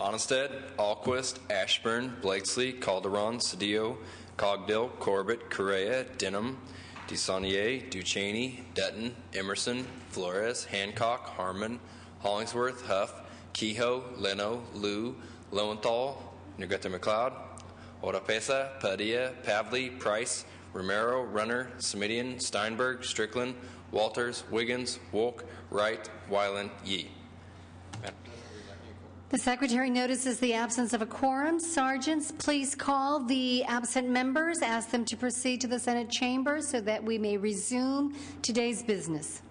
Onnested, Alquist, Ashburn, Blakesley, Calderon, Cedillo, Cogdill, Corbett, Correa, Denham, DeSaulnier, Ducheney, Dutton, Emerson, Flores, Hancock, Harmon, Hollingsworth, Huff, Kehoe, Leno, Liu, Lowenthal, Negrete McLeod, Oropesa, Padilla, Pavley, Price, Romero, Runner, Smidian, Steinberg, Strickland, Walters, Wiggins, Wolk, Wright, Weiland, Yee. The Secretary notices the absence of a quorum. Sergeants, please call the absent members, ask them to proceed to the Senate chamber so that we may resume today's business.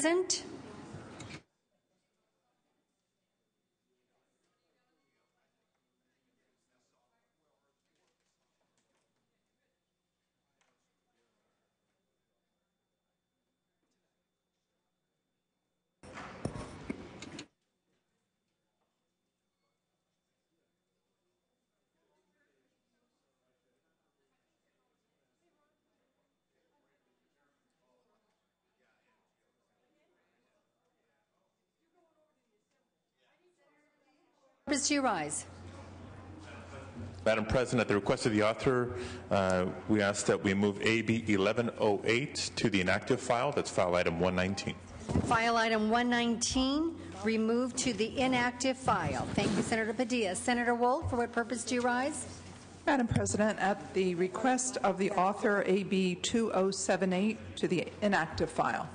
present. Purpose to rise. Madam President, at the request of the author, we ask that we move AB 1108 to the inactive file. That's file item 119. File item 119, removed to the inactive file. Thank you, Senator Padilla. Senator Wolf, for what purpose do you rise? Madam President, at the request of the author, AB 2078 to the inactive file.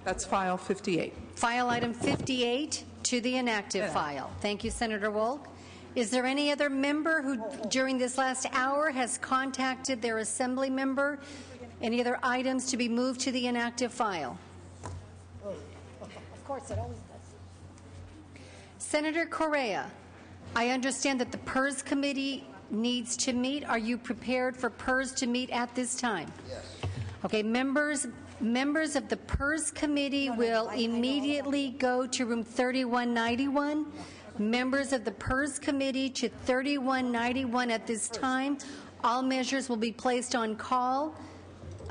That's file 58. File item 58 to the inactive file. Thank you, Senator Wolk. Is there any other member who, during this last hour, has contacted their assembly member? Any other items to be moved to the inactive file? Of course, it always does. Senator Correa, I understand that the PERS committee needs to meet. Are you prepared for PERS to meet at this time? Yes. Okay, members of the PERS committee will immediately go to room 3191. Members of the PERS committee to 3191 at this time. All measures will be placed on call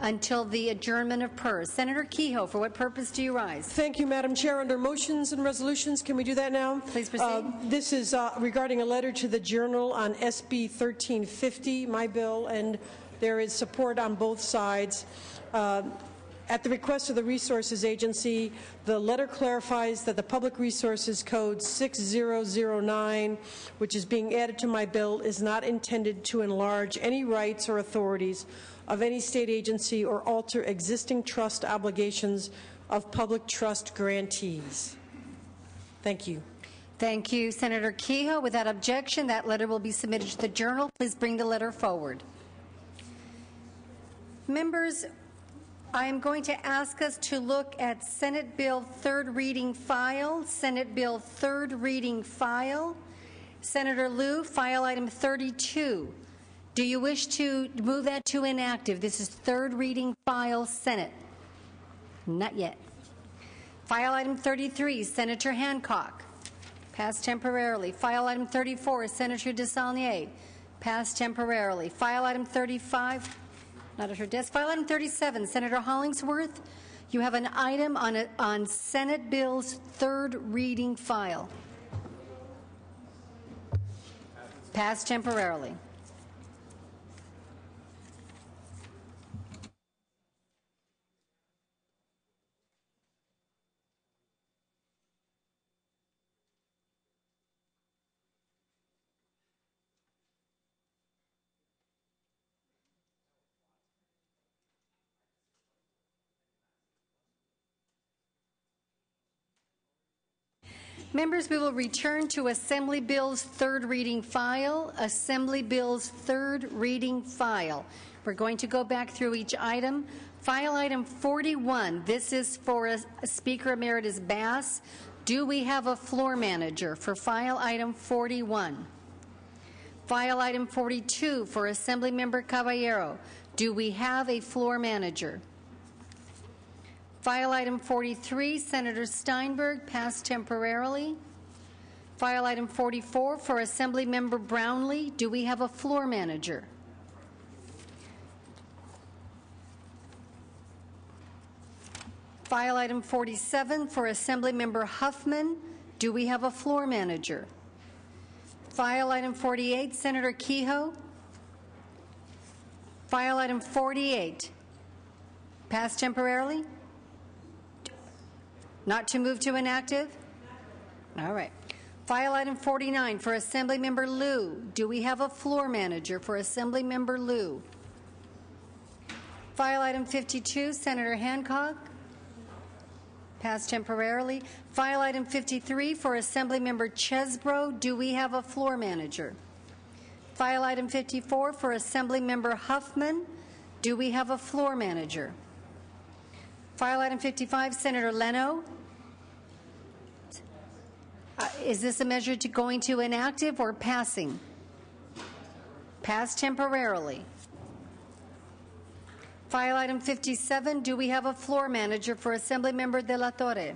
until the adjournment of PERS. Senator Kehoe, for what purpose do you rise? Thank you, Madam Chair. Under motions and resolutions, can we do that now? Please proceed. This is regarding a letter to the Journal on SB 1350, my bill, and there is support on both sides. At the request of the Resources Agency, the letter clarifies that the Public Resources Code 6009, which is being added to my bill, is not intended to enlarge any rights or authorities of any state agency or alter existing trust obligations of public trust grantees. Thank you. Thank you, Senator Kehoe. Without objection, that letter will be submitted to the Journal. Please bring the letter forward. Members, I am going to ask us to look at Senate Bill third reading file. Senate Bill third reading file. Senator Liu, file item 32. Do you wish to move that to inactive? This is third reading file, Senate. Not yet. File item 33, Senator Hancock. Passed temporarily. File item 34, Senator DeSaulnier. Passed temporarily. File item 35. Not at her desk. File item 37, Senator Hollingsworth. You have an item on Senate Bill's third reading file. Passed temporarily. Members, we will return to Assembly Bill's third reading file. Assembly Bill's third reading file. We're going to go back through each item. File item 41. This is for Speaker Emeritus Bass. Do we have a floor manager for file item 41? File item 42 for Assembly Member Caballero. Do we have a floor manager? File item 43, Senator Steinberg, passed temporarily. File item 44 for Assembly Member Brownlee. Do we have a floor manager? File item 47 for Assembly Member Huffman. Do we have a floor manager? File item 48, Senator Kehoe. File item 48, passed temporarily. Not to move to inactive? All right. File item 49 for Assembly Member Liu. Do we have a floor manager for Assembly Member Liu? File item 52, Senator Hancock. Passed temporarily. File item 53 for Assembly Member Chesbro. Do we have a floor manager? File item 54 for Assembly Member Huffman. Do we have a floor manager? File item 55, Senator Leno. Is this a measure going to inactive or passing? Pass temporarily. File item 57, do we have a floor manager for Assemblymember De La Torre?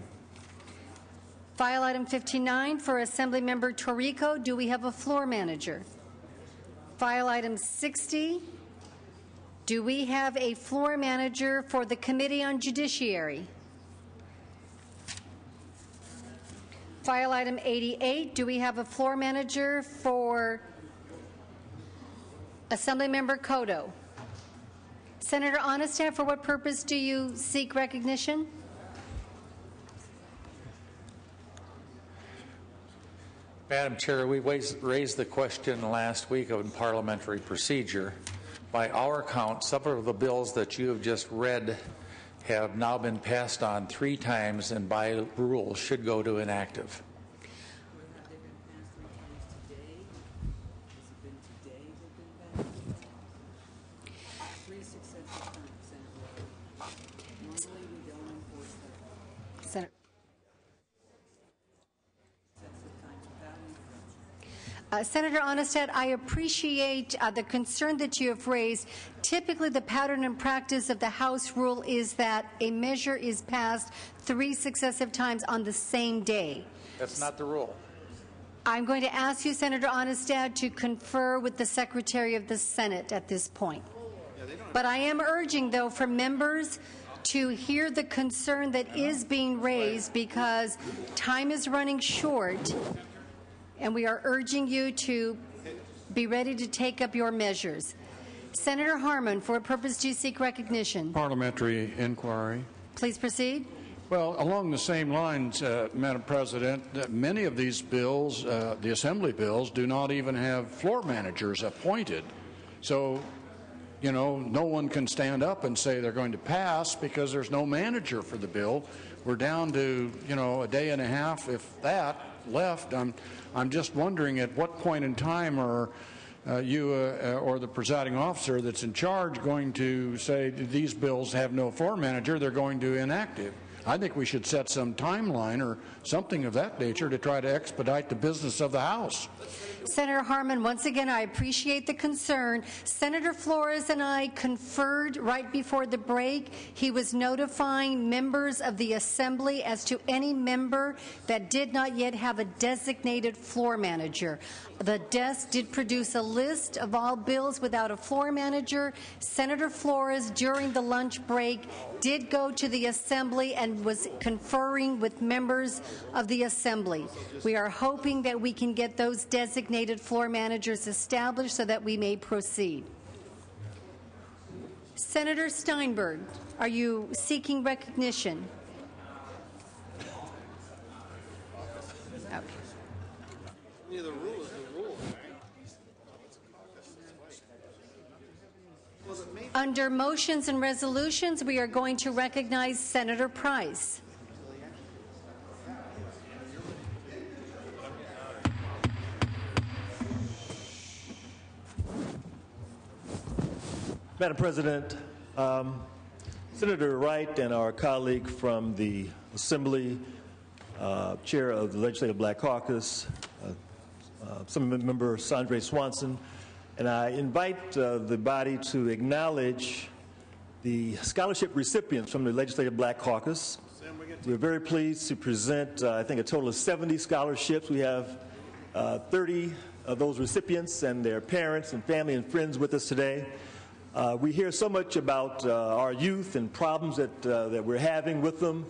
File item 59 for Assemblymember Torrico, do we have a floor manager? File item 60, do we have a floor manager for the Committee on Judiciary? File item 88, do we have a floor manager for Assemblymember Cotto? Senator Onestad, for what purpose do you seek recognition? Madam Chair, we raised the question last week of parliamentary procedure. By our count, some of the bills that you have just read have now been passed on 3 times and by rule should go to inactive. Senator Onestad, I appreciate the concern that you have raised. Typically, the pattern and practice of the House rule is that a measure is passed 3 successive times on the same day. That's not the rule. I'm going to ask you, Senator Onestad, to confer with the Secretary of the Senate at this point. But I am urging, though, for members to hear the concern that is being raised because time is running short. And we are urging you to be ready to take up your measures. Senator Harman, for what purpose do you seek recognition? Parliamentary inquiry. Please proceed. Well, along the same lines, Madam President, many of these bills, the Assembly bills, do not even have floor managers appointed. So, you know, no one can stand up and say they're going to pass because there's no manager for the bill. We're down to, you know, a day and a half, if that, left. I'm just wondering at what point in time are you or the presiding officer that's in charge going to say these bills have no floor manager, they're going to inactive? I think we should set some timeline or something of that nature to try to expedite the business of the House. Senator Harman, once again, I appreciate the concern. Senator Flores and I conferred right before the break. He was notifying members of the Assembly as to any member that did not yet have a designated floor manager. The desk did produce a list of all bills without a floor manager. Senator Flores, during the lunch break, did go to the Assembly and was conferring with members of the Assembly. We are hoping that we can get those designated floor managers established so that we may proceed. Senator Steinberg, are you seeking recognition? Okay. The rule is the rule. Under motions and resolutions, we are going to recognize Senator Price. Madam President, Senator Wright and our colleague from the Assembly, Chair of the Legislative Black Caucus, Member Sandre Swanson, and I invite the body to acknowledge the scholarship recipients from the Legislative Black Caucus. We're very pleased to present, I think, a total of 70 scholarships. We have 30 of those recipients and their parents and family and friends with us today. We hear so much about our youth and problems that we're having with them,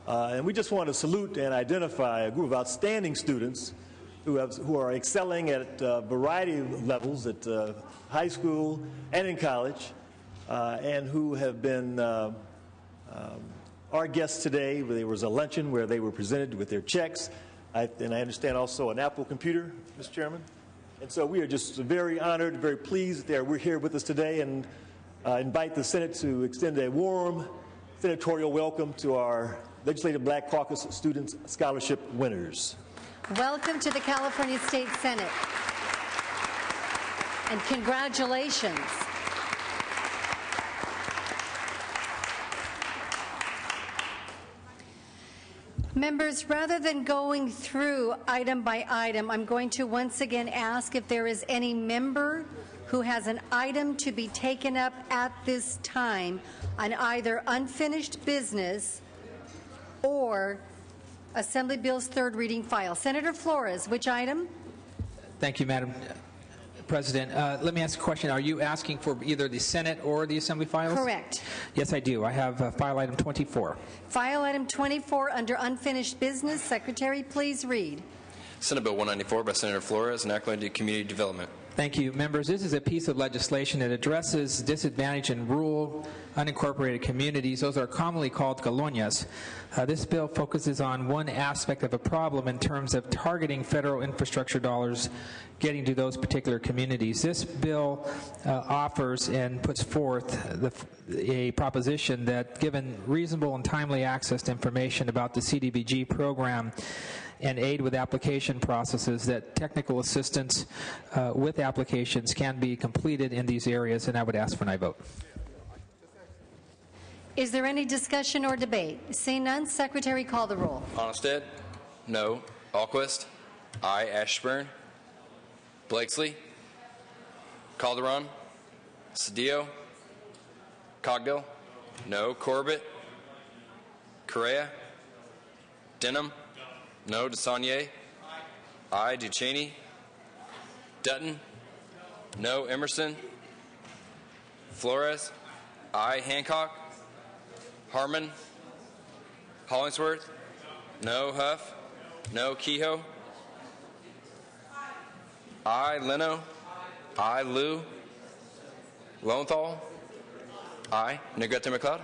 and we just want to salute and identify a group of outstanding students who are excelling at a variety of levels at high school and in college, and who have been our guests today. There was a luncheon where they were presented with their checks, and I understand also an Apple computer, Mr. Chairman. And so we are just very honored, very pleased that we're here with us today, and invite the Senate to extend a warm senatorial welcome to our Legislative Black Caucus Student Scholarship winners. Welcome to the California State Senate, and congratulations. Members, rather than going through item by item, I'm going to once again ask if there is any member who has an item to be taken up at this time on either unfinished business or Assembly Bill's third reading file. Senator Flores, which item? Thank you, Madam President. Let me ask a question. Are you asking for either the Senate or the Assembly files? Correct. Yes, I do. I have file item 24. File item 24 under unfinished business. Secretary, please read. Senate Bill 194 by Senator Flores, and Act to Community Development. Thank you, members. This is a piece of legislation that addresses disadvantaged and rural unincorporated communities. Those are commonly called colonias. This bill focuses on one aspect of a problem in terms of targeting federal infrastructure dollars getting to those particular communities. This bill offers and puts forth a proposition that given reasonable and timely access to information about the CDBG program and aid with application processes, that technical assistance with applications can be completed in these areas, and I would ask for an aye vote. Is there any discussion or debate? Seeing none, Secretary, call the roll. Onnested? No. Alquist? Aye. Ashburn? Blakesley? Calderon? Cedillo? Cogdill? No. Corbett? Correa? Denham? No. DeSaulnier? Aye. Ducheney? Dutton? No. Emerson? Flores? Aye. Hancock? Harmon? Hollingsworth? No. Huff? No. Kehoe? Aye. Leno? Aye. Liu? Lowenthal? Aye. Negrete McLeod?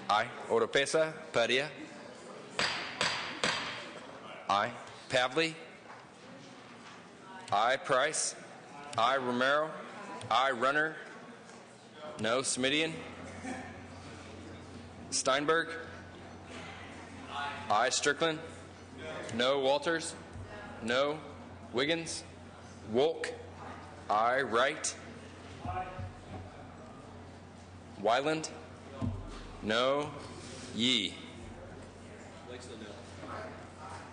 Aye. Oropesa? Padilla? Aye. Pavley? Aye. Price? Aye. Romero? Aye. Runner? No. Smidian? Steinberg? Aye. Strickland? No. Walters? No. Wiggins? Wolk? Aye. Wright? Wyland? No. Yee?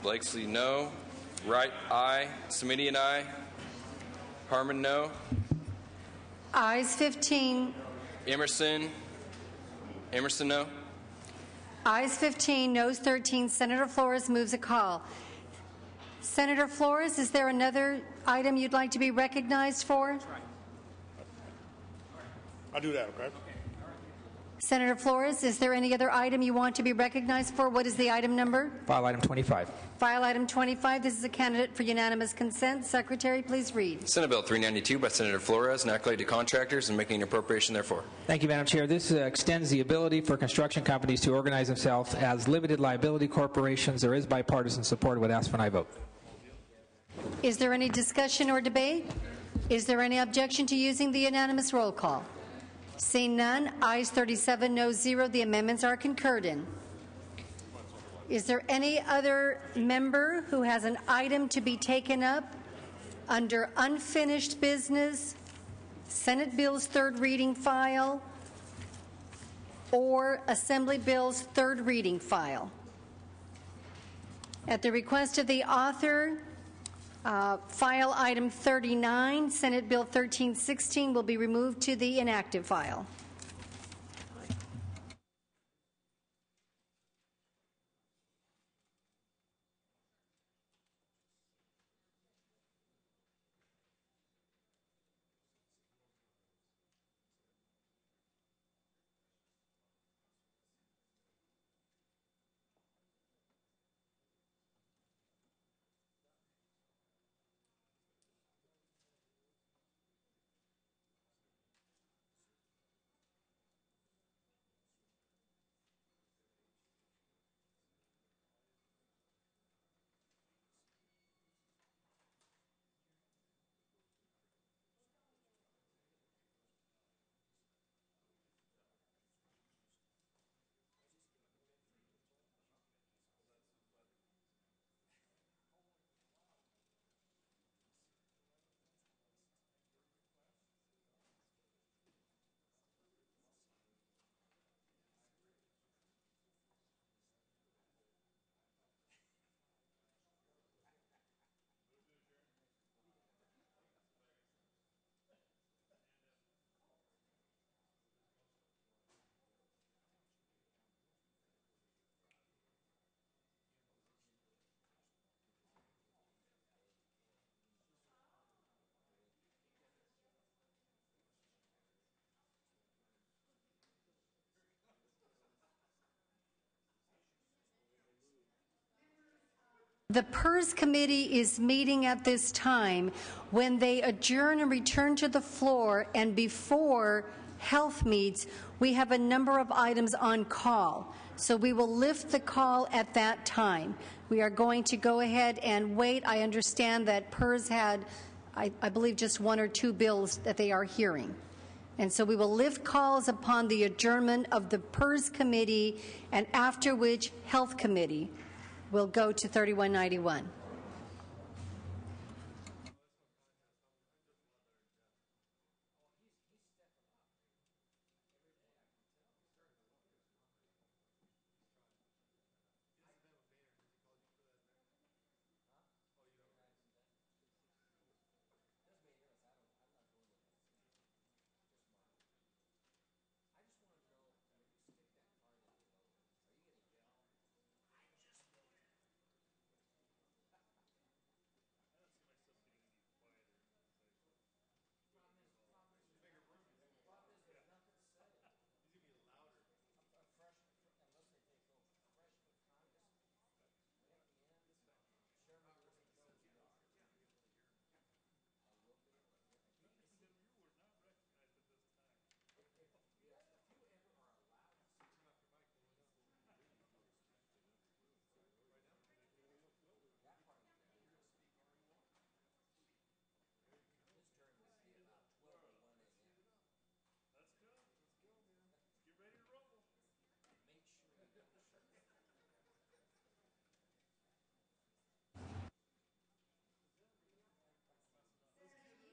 Blakesley, no. Wright, aye. Smidian, aye. Harmon, no. Ayes 15. Emerson, no. Ayes 15, noes 13. Senator Flores moves a call. Senator Flores, is there another item you'd like to be recognized for? I'll do that, okay? Senator Flores, is there any other item you want to be recognized for? What is the item number? File item 25. File item 25. This is a candidate for unanimous consent. Secretary, please read. Senate Bill 392 by Senator Flores, an accolade to contractors and making an appropriation therefore. Thank you, Madam Chair. This extends the ability for construction companies to organize themselves as limited liability corporations. There is bipartisan support. I would ask for an aye vote. Is there any discussion or debate? Is there any objection to using the unanimous roll call? Seeing none, ayes 37, noes 0. The amendments are concurred in. Is there any other member who has an item to be taken up under unfinished business, Senate Bill's third reading file, or Assembly Bill's third reading file? At the request of the author, file item 39, Senate Bill 1316, will be removed to the inactive file. The PERS committee is meeting at this time. When they adjourn and return to the floor and before health meets, we have a number of items on call. So we will lift the call at that time. We are going to go ahead and wait. I understand that PERS had, I believe, just 1 or 2 bills that they are hearing. And so we will lift calls upon the adjournment of the PERS committee, and after which health committee will go to 3191.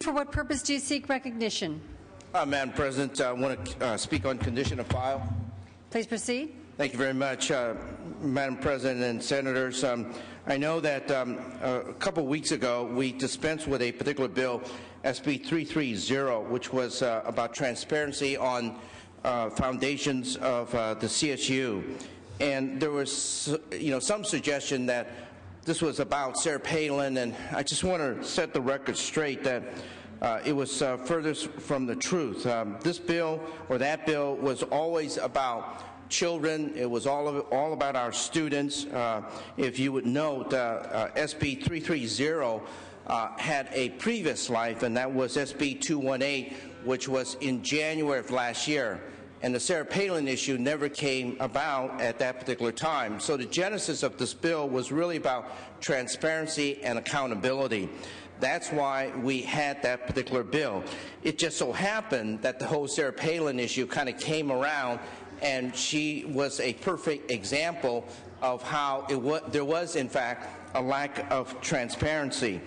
For what purpose do you seek recognition? Madam President, I want to speak on condition of file. Please proceed. Thank you very much, Madam President and Senators. I know that a couple weeks ago we dispensed with a particular bill, SB 330, which was about transparency on foundations of the CSU. And there was, some suggestion that this was about Sarah Palin, and I just want to set the record straight that it was furthest from the truth. This bill or that bill was always about children. It was all about our students. If you would note, SB 330 had a previous life, and that was SB 218, which was in January of last year. And the Sarah Palin issue never came about at that particular time. So the genesis of this bill was really about transparency and accountability. That's why we had that particular bill. It just so happened that the whole Sarah Palin issue kind of came around, and she was a perfect example of how there was, in fact, a lack of transparency.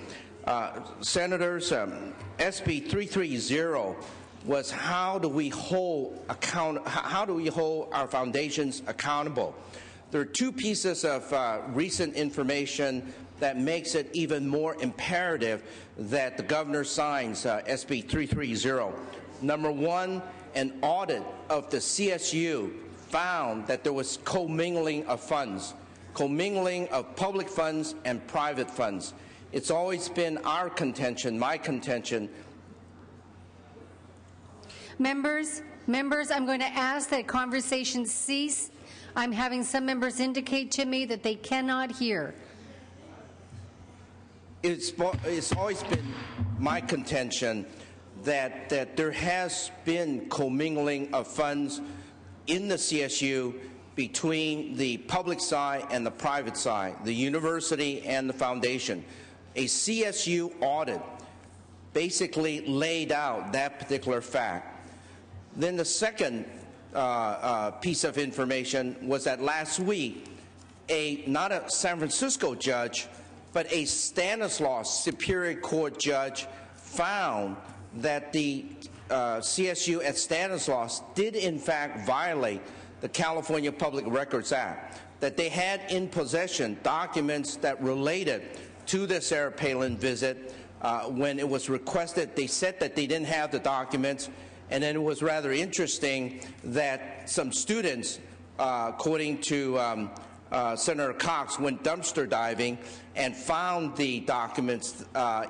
Senators, SB 330 was how do we hold our foundations accountable? There are 2 pieces of recent information that makes it even more imperative that the governor signs SB 330. Number 1, an audit of the CSU found that there was commingling of funds, commingling of public funds and private funds. It's always been our contention, my contention. Members, I'm going to ask that conversations cease. I'm having some members indicate to me that they cannot hear. It's always been my contention that there has been commingling of funds in the CSU between the public side and the private side, the university and the foundation. A CSU audit basically laid out that particular fact. Then the second piece of information was that last week, not a San Francisco judge, but a Stanislaus Superior Court judge found that the CSU at Stanislaus did in fact violate the California Public Records Act, that they had in possession documents that related to the Sarah Palin visit. When it was requested, they said that they didn't have the documents. And then it was rather interesting that some students, according to Senator Cox, went dumpster diving and found the documents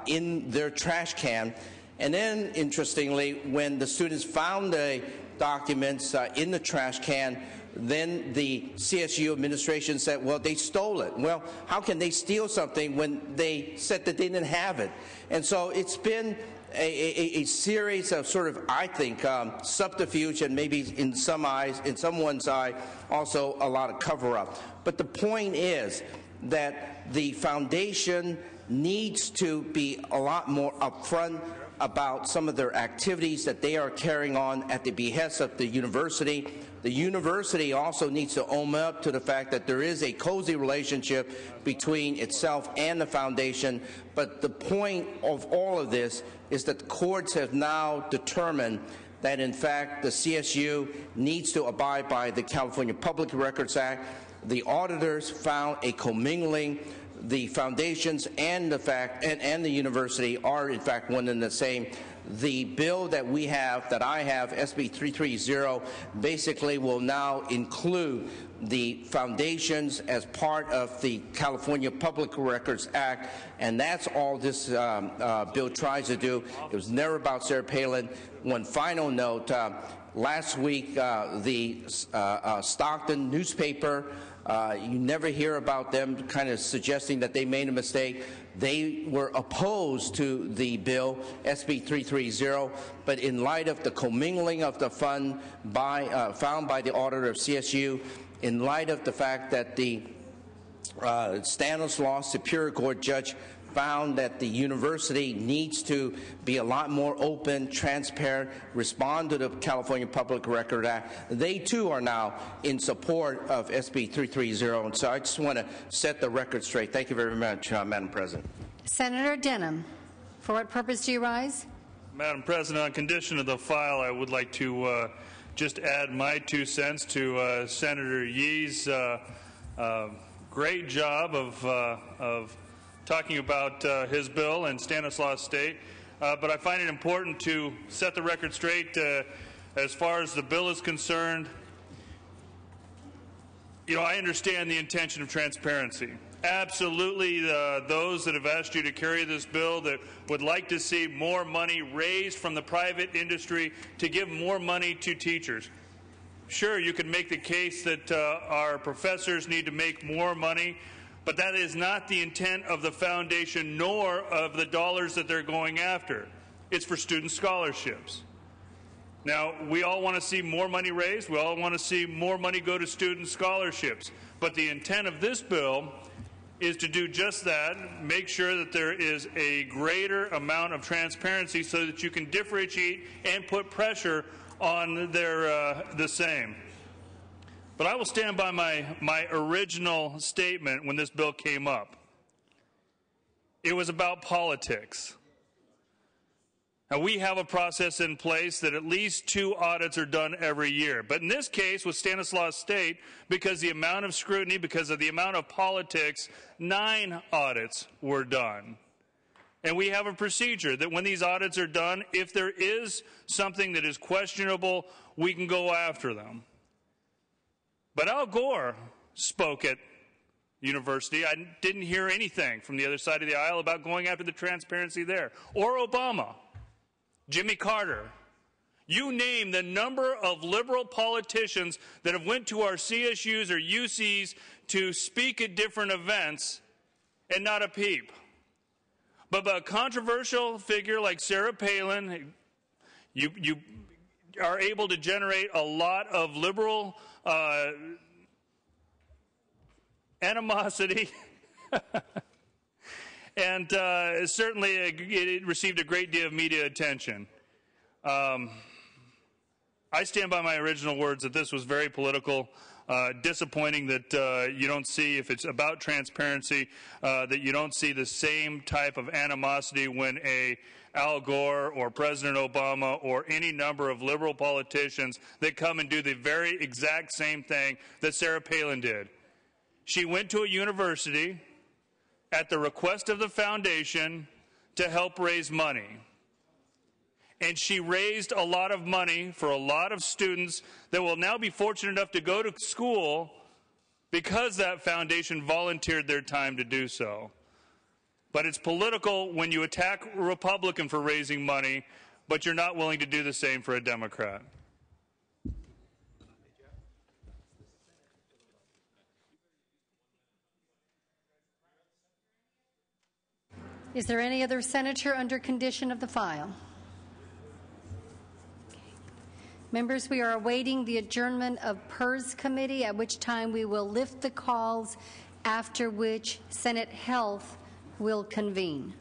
in their trash can. And then, interestingly, when the students found the documents in the trash can, then the CSU administration said, well, they stole it. Well, how can they steal something when they said that they didn't have it? And so it's been a series of sort of, I think, subterfuge, and maybe in someone's eye, also a lot of cover-up. But the point is that the foundation needs to be a lot more upfront about some of their activities that they are carrying on at the behest of the university. The university also needs to own up to the fact that there is a cozy relationship between itself and the foundation. But the point of all of this is that the courts have now determined that, in fact, the CSU needs to abide by the California Public Records Act. The auditors found a commingling. The foundations and the university are, in fact, one and the same. The bill that I have, SB 330, basically will now include the foundations as part of the California Public Records Act, and that's all this bill tries to do. It was never about Sarah Palin. One final note, last week, the Stockton newspaper, you never hear about them kind of suggesting that they made a mistake. They were opposed to the bill, SB 330, but in light of the commingling of the fund found by the auditor of CSU, in light of the fact that the Stanislaus Superior Court judge found that the university needs to be a lot more open, transparent, respond to the California Public Record Act. They, too, are now in support of SB 330. And so I just want to set the record straight. Thank you very much, Madam President. Senator Denham, for what purpose do you rise? Madam President, on condition of the file, I would like to just add my 2 cents to Senator Yee's great job of talking about his bill and Stanislaus State, but I find it important to set the record straight as far as the bill is concerned. You know, I understand the intention of transparency. Absolutely, those that have asked you to carry this bill that would like to see more money raised from the private industry to give more money to teachers. Sure, you can make the case that our professors need to make more money, but that is not the intent of the foundation nor of the dollars that they're going after. It's for student scholarships. Now, we all want to see more money raised. We all want to see more money go to student scholarships. But the intent of this bill is to do just that, make sure that there is a greater amount of transparency so that you can differentiate and put pressure on the same. But I will stand by my original statement when this bill came up. It was about politics. Now, we have a process in place that at least 2 audits are done every year. But in this case, with Stanislaus State, because the amount of scrutiny, because of the amount of politics, 9 audits were done. And we have a procedure that when these audits are done, if there is something that is questionable, we can go after them. But Al Gore spoke at university. I didn't hear anything from the other side of the aisle about going after the transparency there. Or Obama, Jimmy Carter. You name the number of liberal politicians that have went to our CSUs or UCs to speak at different events, and not a peep. But a controversial figure like Sarah Palin, you are able to generate a lot of liberal animosity, and certainly it received a great deal of media attention. I stand by my original words that this was very political. Disappointing that you don't see, if it's about transparency, that you don't see the same type of animosity when Al Gore or President Obama or any number of liberal politicians that come and do the very exact same thing that Sarah Palin did. She went to a university at the request of the foundation to help raise money. And she raised a lot of money for a lot of students that will now be fortunate enough to go to school because that foundation volunteered their time to do so. But it's political when you attack a Republican for raising money, but you're not willing to do the same for a Democrat. Is there any other senator under condition of the file? Members, we are awaiting the adjournment of PERS committee, at which time we will lift the calls, after which Senate Health will convene.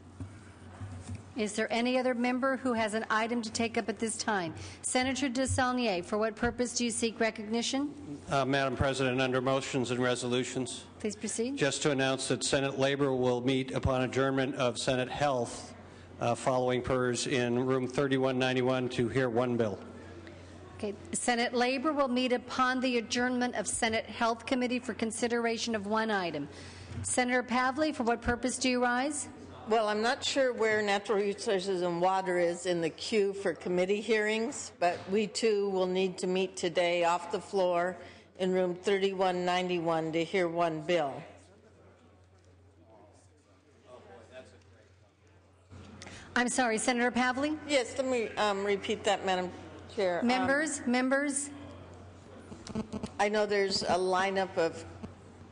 Is there any other member who has an item to take up at this time? Senator DeSaulnier, for what purpose do you seek recognition? Madam President, under motions and resolutions. Please proceed. Just to announce that Senate Labor will meet upon adjournment of Senate Health following PERS in room 3191 to hear one bill. Okay. Senate Labor will meet upon the adjournment of Senate Health Committee for consideration of one item. Senator Pavley, for what purpose do you rise? Well, I'm not sure where Natural Resources and Water is in the queue for committee hearings, but we too will need to meet today off the floor in room 3191 to hear one bill. I'm sorry, Senator Pavley? Yes, let me repeat that, Madam Chair. Members. I know there's a lineup of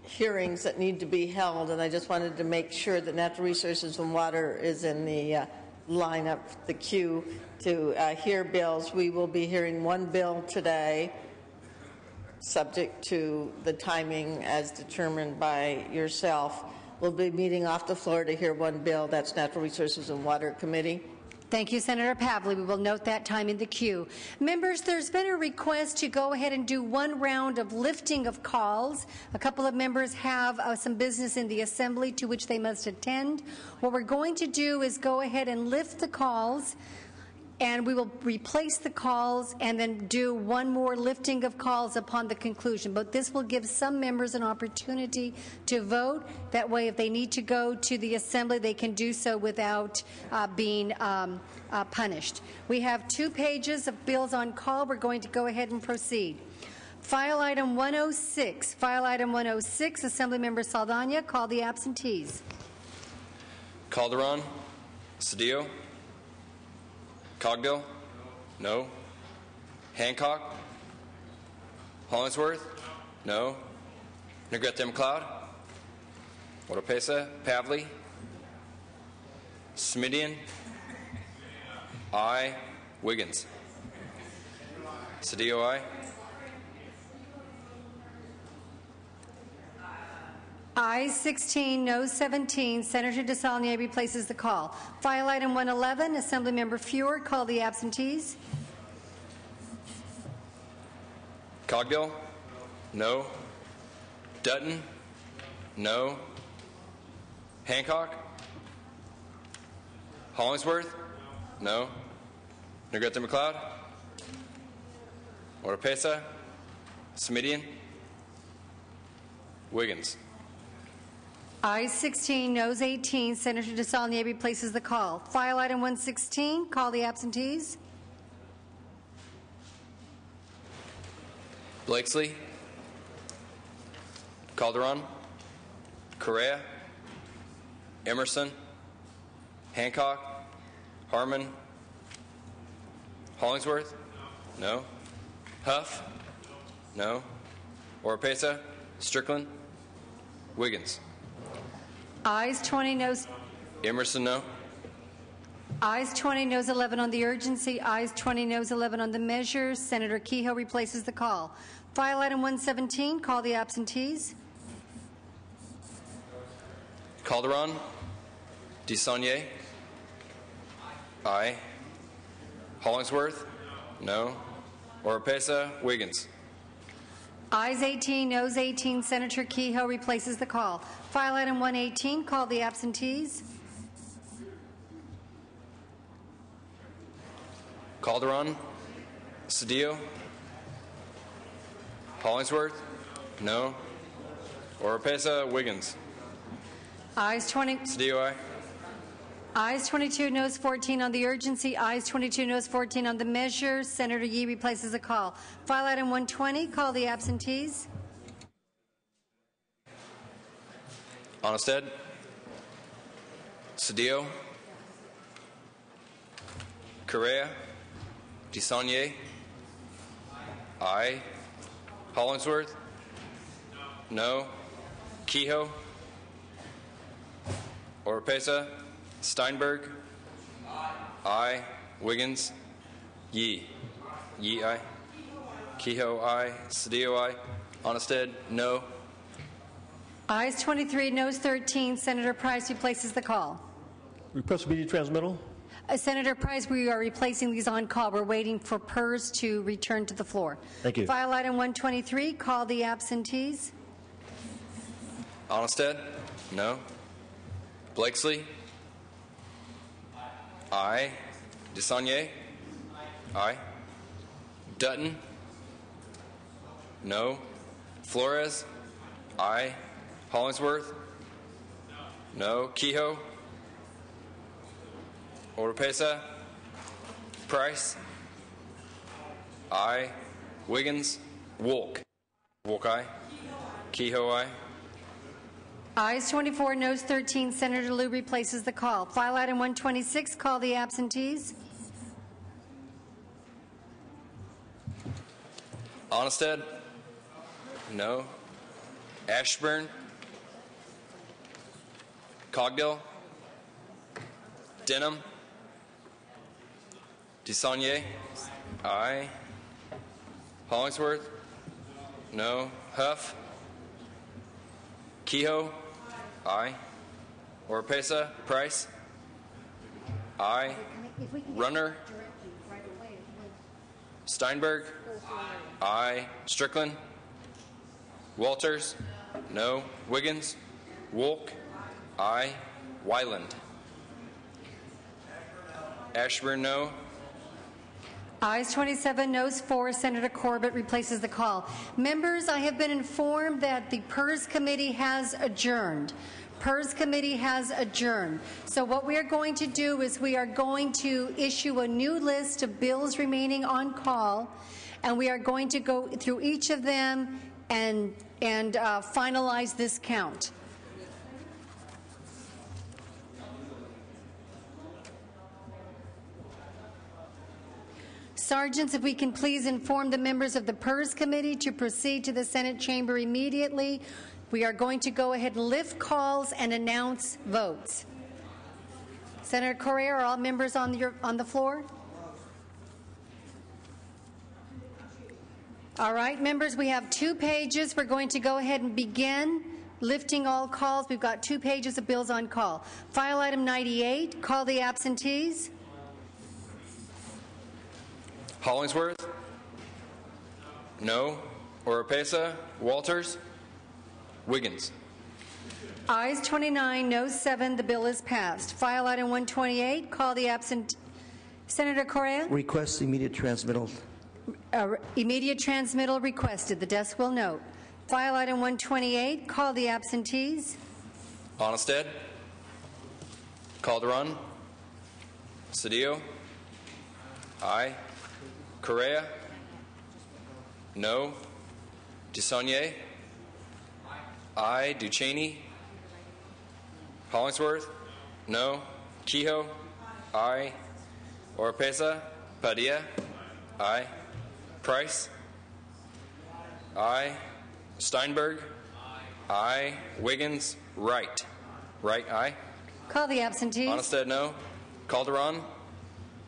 hearings that need to be held, and I just wanted to make sure that Natural Resources and Water is in the lineup, the queue, to hear bills. We will be hearing one bill today, subject to the timing as determined by yourself. We'll be meeting off the floor to hear one bill. That's Natural Resources and Water Committee. Thank you, Senator Pavley. We will note that time in the queue. Members, there's been a request to go ahead and do one round of lifting of calls. A couple of members have some business in the Assembly to which they must attend. What we're going to do is go ahead and lift the calls, and we will replace the calls and then do one more lifting of calls upon the conclusion. But this will give some members an opportunity to vote. That way, if they need to go to the Assembly, they can do so without being punished. We have 2 pages of bills on call. We're going to go ahead and proceed. File item 106. File item 106, Assemblymember Saldana. Call the absentees. Calderon. Cedillo. Cogdill? No. Hancock? Hollingsworth? No. Negrete McLeod? Oropesa? Pavley? Smidian? Aye. Wiggins? Cedillo, aye. Ayes 16, noes 17. Senator DeSaulnier replaces the call. File item 111, Assemblymember Fjord. Call the absentees. Cogdill? No. Dutton? No. Hancock? Hollingsworth? No. Negrete McLeod? Oropesa? Smidian? Wiggins? Ayes 16, noes 18. Senator DeSaulnier replaces the call. File item 116, call the absentees. Blakesley? Calderon? Correa? Emerson? Hancock? Harmon? Hollingsworth? No. Huff? No. Oropesa? Strickland? Wiggins? Ayes 20, noes. Emerson, no. Ayes 20, noes 11 on the urgency. Ayes 20, noes 11 on the measures. Senator Kehoe replaces the call. File item 117, call the absentees. Calderon? DeSaulnier? Aye. Hollingsworth? No. Oropesa? Wiggins? Ayes 18, noes 18. Senator Kehoe replaces the call. File item 118, call the absentees. Calderon? Cedillo? Hollingsworth? No. Oropesa? Wiggins? Ayes 20. Cedillo, aye. Ayes 22, noes 14 on the urgency. Ayes 22, noes 14 on the measure. Senator Yee replaces the call. File item 120, call the absentees. Onnested? Cedillo? Correa? DeSaulnier? Aye. Hollingsworth? No. Kehoe? Oropesa? Steinberg? Aye. Wiggins? Yee. Yee, aye. Kehoe, aye. Cedillo, aye. Onnested, no. Ayes 23, noes 13. Senator Price replaces the call. Request for immediate transmittal. Senator Price, we are replacing these on call. We're waiting for PERS to return to the floor. Thank you. File item 123, call the absentees. Onnested? No. Blakesley? Aye. DeSaulnier? Aye. Dutton? No. Flores? Aye. Hollingsworth? No. Kehoe? Oropesa? Price? Aye. Wiggins? Wolk? Wolk, aye. Kehoe, aye. Ayes 24, noes 13. Senator Liu replaces the call. File item 126, call the absentees. Onnested? No. Ashburn? Cogdill? Denham? DeSaulnier? Aye. Hollingsworth? No. Huff? Kehoe? Aye. Oropesa? Price? Aye. Runner? Steinberg? Aye. Strickland? Walters? No. Wiggins? Wolk? Aye. Wyland? Ashburn, no. Ayes 27, noes 4. Senator Corbett replaces the call. Members, I have been informed that the PERS committee has adjourned. PERS committee has adjourned. So what we are going to do is we are going to issue a new list of bills remaining on call, and we are going to go through each of them and finalize this count. Sergeants, if we can please inform the members of the PERS committee to proceed to the Senate chamber immediately. We are going to go ahead and lift calls and announce votes. Senator Correa, are all members on the floor? All right, members, we have 2 pages. We're going to go ahead and begin lifting all calls. We've got 2 pages of bills on call. File item 98, call the absentees. Hollingsworth? No. Oropesa? Walters? Wiggins? Ayes 29, noes 7. The bill is passed. File item 128, call the absent. Senator Correa? Request immediate transmittal. Immediate transmittal requested. The desk will note. File item 128, call the absentees. Onnested? Calderon? Cedillo? Aye. Correa? No. DeSaulnier? Aye. Ducheney? Hollingsworth? No. Kehoe? Aye. Oropesa? Padilla? Aye. Price? Aye. Steinberg? Aye. Wiggins? Wright? Wright, aye. Call the absentees. Onnested, no. Calderon?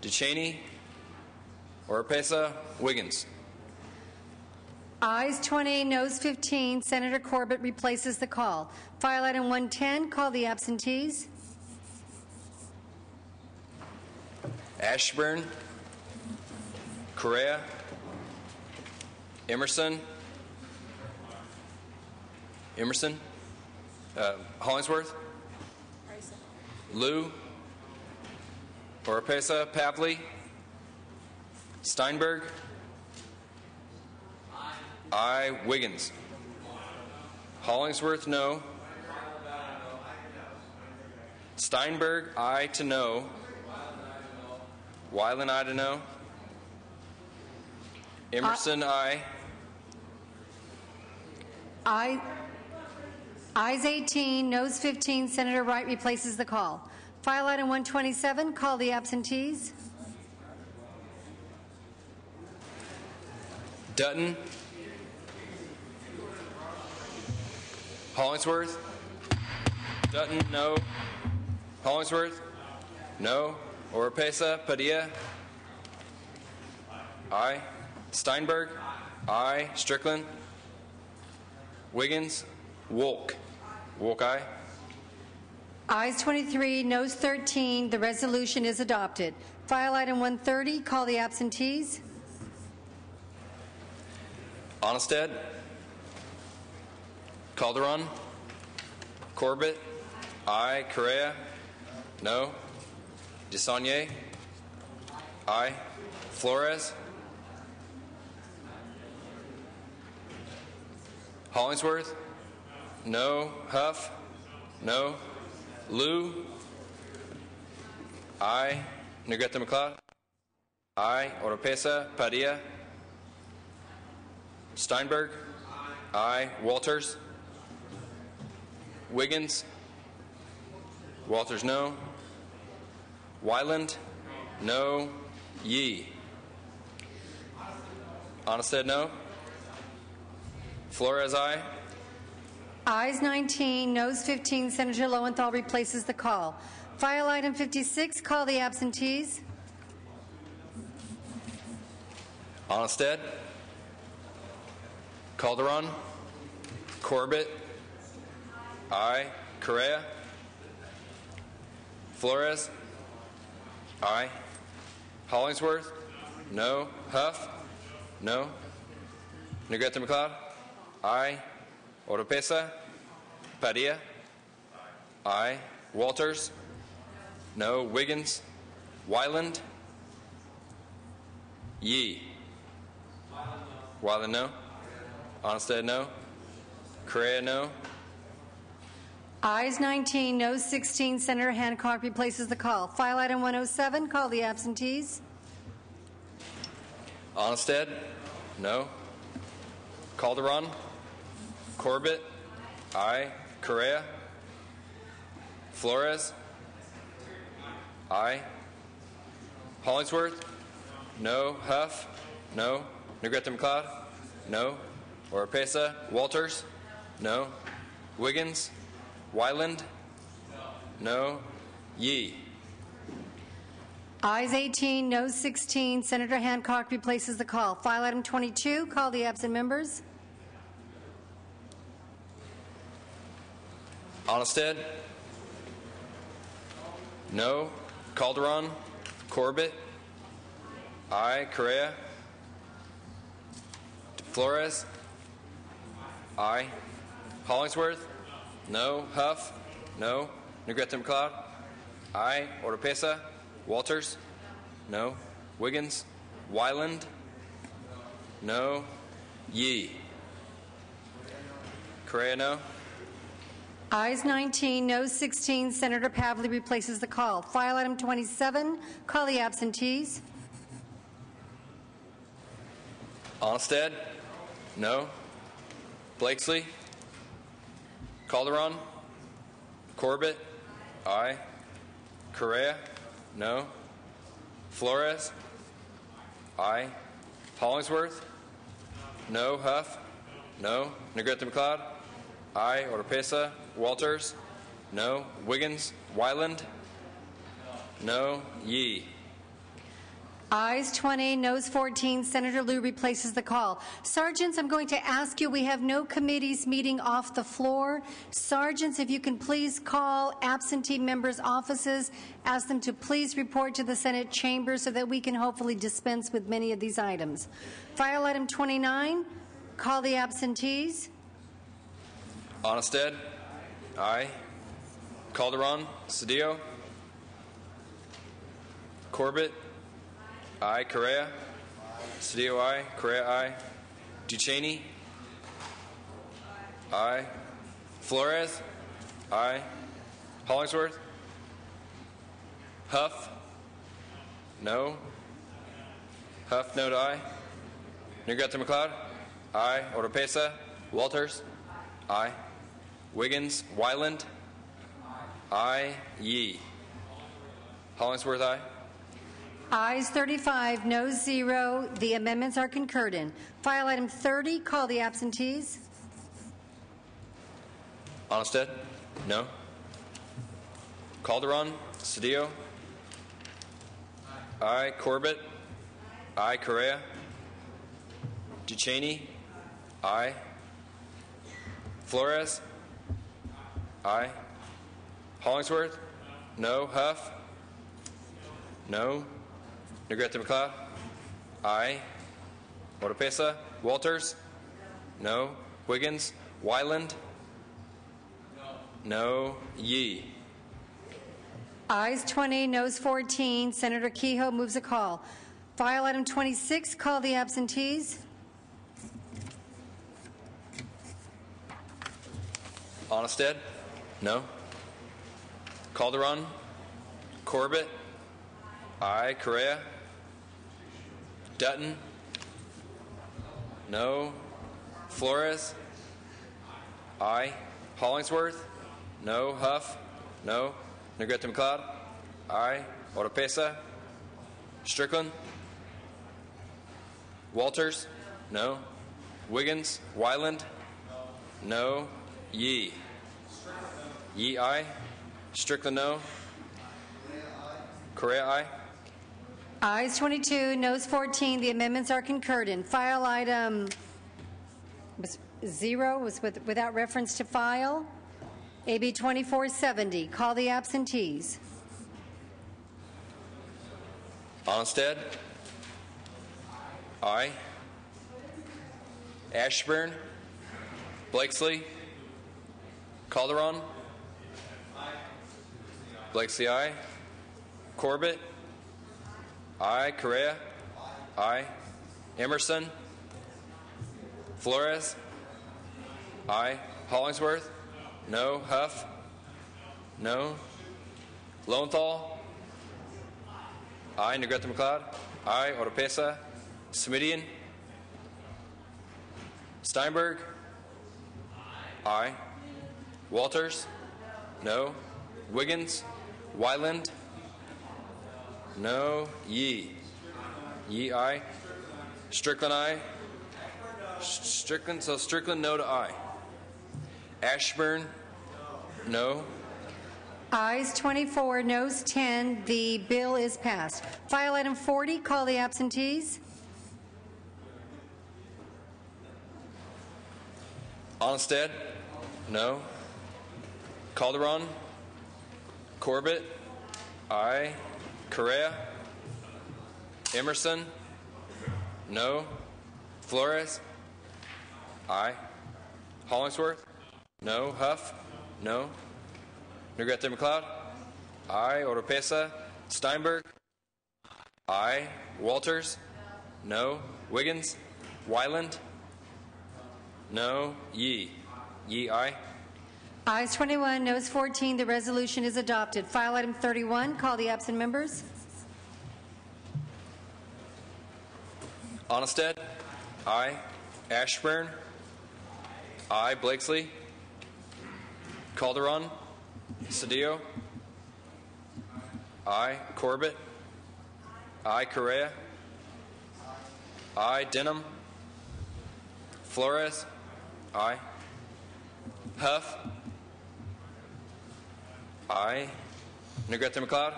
Ducheney? Oropesa? Wiggins? Ayes 20, noes 15. Senator Corbett replaces the call. File item 110, call the absentees. Ashburn? Correa? Emerson? Hollingsworth? Liu? Oropesa? Pavley? Steinberg? Aye. Wiggins? Hollingsworth, no. Steinberg, aye to no. Wyland, aye to no. Emerson, aye. Ayes 18, noes 15. Senator Wright replaces the call. File item 127, call the absentees. Dutton? Hollingsworth? Dutton, no. Hollingsworth? No. Oropesa, Padilla? Aye. Steinberg? Aye. Strickland? Wiggins? Wolk? Wolk, aye. Ayes 23, noes 13. The resolution is adopted. File item 130, call the absentees. Onnested? Calderon? Corbett? Aye. Correa? No. DeSaulnier? Aye. Flores? Hollingsworth? No. Huff? No. Liu? Aye. Negrete McLeod? Aye. Oropesa? Padilla? Steinberg? Aye. Walters? Wiggins? Walters, no. Wyland? No. Yee? Onnested, no. Flores, aye. Ayes 19, noes 15. Senator Lowenthal replaces the call. File item 56, call the absentees. Onnested? Calderon? Corbett? Aye. Correa? Flores? Aye. Hollingsworth? No. Huff? No. Negrete McLeod? Aye. Oropesa? Padilla? Aye. Walters? No. Wiggins? Wyland? Yee? Wyland, no. Onnested, no. Correa, no. Ayes 19, noes 16. Senator Hancock replaces the call. File item 107, call the absentees. Onnested? No. Calderon? Corbett? Aye. Correa? Flores? Aye. Hollingsworth? No. Huff? No. Negrete McLeod? No. Oropesa? Walters? No. Wiggins? Wyland? No. Yee? Ayes 18, noes 16. Senator Hancock replaces the call. File item 22, call the absent members. Onnested? No. Calderon? Corbett? Aye. Correa? Flores? Aye. Hollingsworth? No. Huff? No. Negrete McLeod? Aye. Oropesa? Walters? No. Wiggins? Wyland? No. Yee? Correa, no. Ayes 19, noes 16. Senator Pavley replaces the call. File item 27, call the absentees. Onnested? No. Blakesley? Calderon? Corbett? Aye. Correa? No. Flores? Aye. Hollingsworth? No. Huff? No. Negrete McLeod? Aye. Oropesa? Walters? No. Wiggins? Wyland? No. Yee? Ayes 20, noes 14. Senator Liu replaces the call. Sergeants, I'm going to ask you, we have no committees meeting off the floor. Sergeants, if you can please call absentee members' offices, ask them to please report to the Senate chamber so that we can hopefully dispense with many of these items. File item 29, call the absentees. Onnested? Aye. Calderon? Cedillo? Corbett? Aye. Correa? Cedillo, aye. Correa, aye. Ducheney? Aye. Flores? Aye. Hollingsworth? Huff? No. Huff, no to aye. Negrete McLeod? Aye. Oropesa? Walters? Aye. Wiggins? Wyland? Aye. Yee? Hollingsworth, aye. Ayes 35, noes 0. The amendments are concurred in. File item 30, call the absentees. Onnested? No. Calderon? Cedillo? Aye. Corbett. Aye. Correa. Duchesne. Aye. Flores. Aye. Hollingsworth. No. Huff. No. Negrete McLeod. Aye. Oropesa. Walters. No. Wiggins. Wyland. No. Yee. Ayes 20, noes 14. Senator Kehoe moves a call. File item 26, call the absentees. Onnested. No. Calderon. Corbett. Aye. Correa. Dutton. No. Flores. Aye. Hollingsworth. No. Huff. No. Negrete McLeod. Aye. Oropesa. Strickland. Walters. No. Wiggins. Wyland. No. Yee. Yee aye. Strickland no. Correa aye. Ayes 22, noes 14. The amendments are concurred in. File item 0 was without reference to file. AB 2470. Call the absentees. Onstead. Aye. Ashburn. Blakesley. Calderon. Blakesley aye. Corbett. Aye. Correa. Aye. Emerson. Flores. Aye. Hollingsworth. No. Huff. No. Lowenthal. Aye. Negrete McLeod. Aye. Oropesa. Smidian. Steinberg. Aye. Walters. No. Wiggins. Wyland. No. Yee. Yee aye. Strickland aye. Strickland, so Strickland no to aye. Ashburn. No. Ayes 24, noes 10. The bill is passed. File item 40, call the absentees. Onstead. No. Calderon. Corbett. Aye. Correa. Emerson. No. Flores. Aye. Hollingsworth. No. Huff. No. Negrete McLeod. Aye. Oropesa. Steinberg. Aye. Walters. No. Wiggins. Wyland. No. Yee. Yee aye. Ayes 21, noes 14. The resolution is adopted. File item 31, call the absent members. Onnested. Aye. Ashburn. Aye. Blakesley. Calderon. Cedillo. Aye. Corbett. Aye. Correa. Aye. Denham. Flores. Aye. Huff. Aye. Negrete McLeod.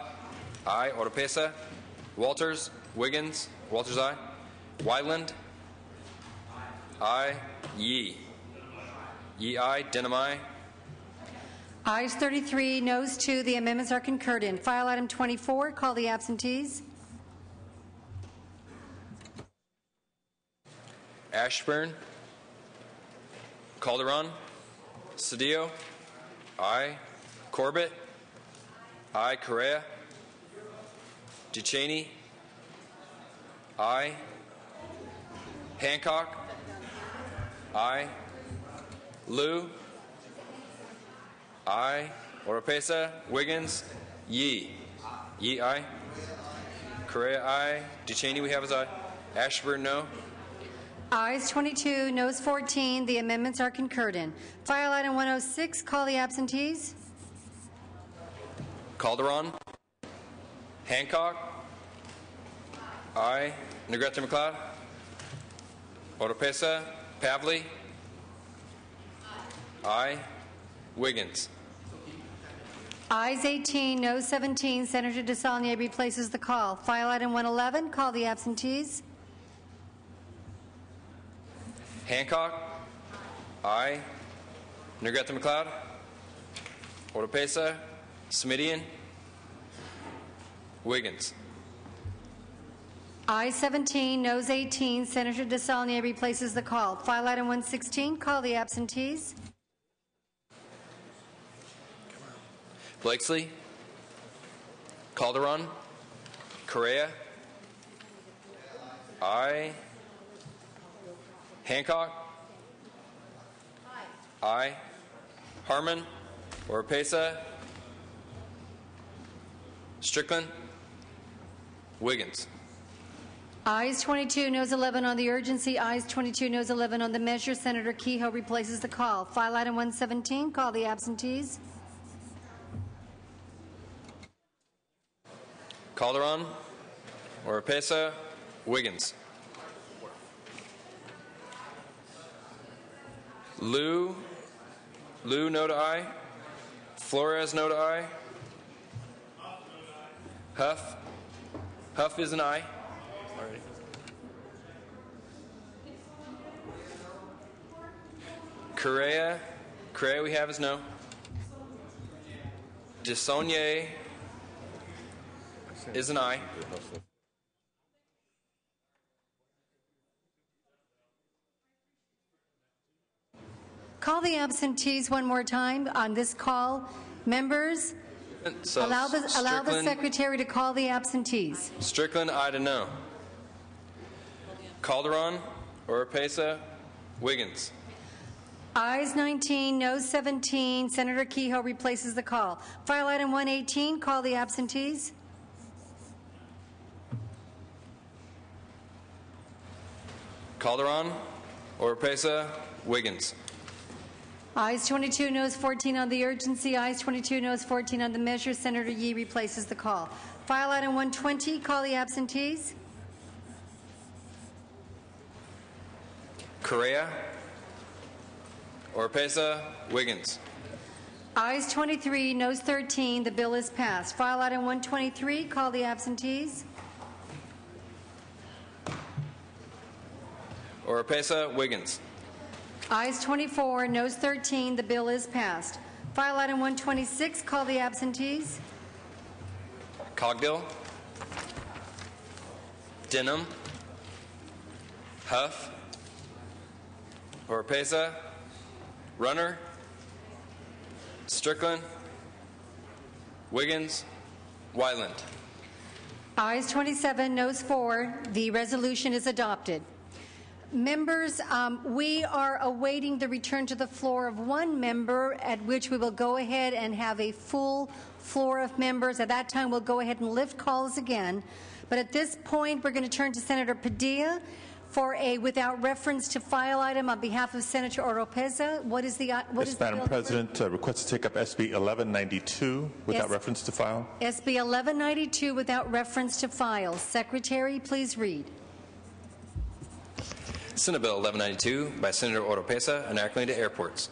Aye. Oropesa. Walters. Wiggins. Walters aye. Wyland. Aye. Yee. Yee aye. Denham aye. Ayes 33, noes 2. The amendments are concurred in. File item 24, call the absentees. Ashburn. Calderon. Cedillo. Aye. Corbett. Aye. Correa. Duchesne. Aye. Hancock. Aye. Liu. Aye. Oropesa. Wiggins. Yee. Yee aye. Correa aye. Duchesne we have as aye. Ashburn no. Ayes 22, noes 14. The amendments are concurred in. File item 106, call the absentees. Calderon. Hancock. Aye. Negrete McLeod. Oropesa. Pavley. Aye. Wiggins. Ayes 18, no 17. Senator DeSaulnier replaces the call. File item 111, call the absentees. Hancock. Aye. Negrete McLeod. Oropesa. Smidian. Wiggins. Ayes 17, noes 18. Senator DeSaulnier replaces the call. File item 116, call the absentees. Blakesley. Calderon. Correa. Aye. Hancock. Aye. Harmon. Oropesa. Strickland. Wiggins. Ayes 22, noes 11 on the urgency. Ayes 22, noes 11 on the measure. Senator Kehoe replaces the call. File item 117, call the absentees. Calderon. Oropesa. Wiggins. Liu, no to aye. Flores, no to aye. Huff is an aye. Correa we have is no. DeSaulnier is an aye. Call the absentees one more time on this call. Members, So allow the Strickland- secretary to call the absentees. Strickland, aye to no. Calderon, Oropesa, Wiggins. Ayes 19, noes 17. Senator Kehoe replaces the call. File item 118, call the absentees. Calderon, Oropesa, Wiggins. Ayes 22, noes 14 on the urgency. Ayes 22, noes 14 on the measure. Senator Yee replaces the call. File item 120, call the absentees. Correa, Oropesa, Wiggins. Ayes 23, noes 13. The bill is passed. File item 123, call the absentees. Oropesa, Wiggins. Ayes 24, noes 13. The bill is passed. File item 126, call the absentees. Cogdill, Denham, Huff, Oropesa, Runner, Strickland, Wiggins, Wyland. Ayes 27, noes 4. The resolution is adopted. Members, we are awaiting the return to the floor of one member, at which we will go ahead and have a full floor of members. At that time, we'll go ahead and lift calls again. But at this point, we're going to turn to Senator Padilla for a without reference to file item on behalf of Senator Oropesa. What is the Yes, Madam President, request to take up SB 1192 without Yes. reference to file. SB 1192 without reference to file. Secretary, please read. Senate Bill 1192 by Senator Oropesa, enacting to airports.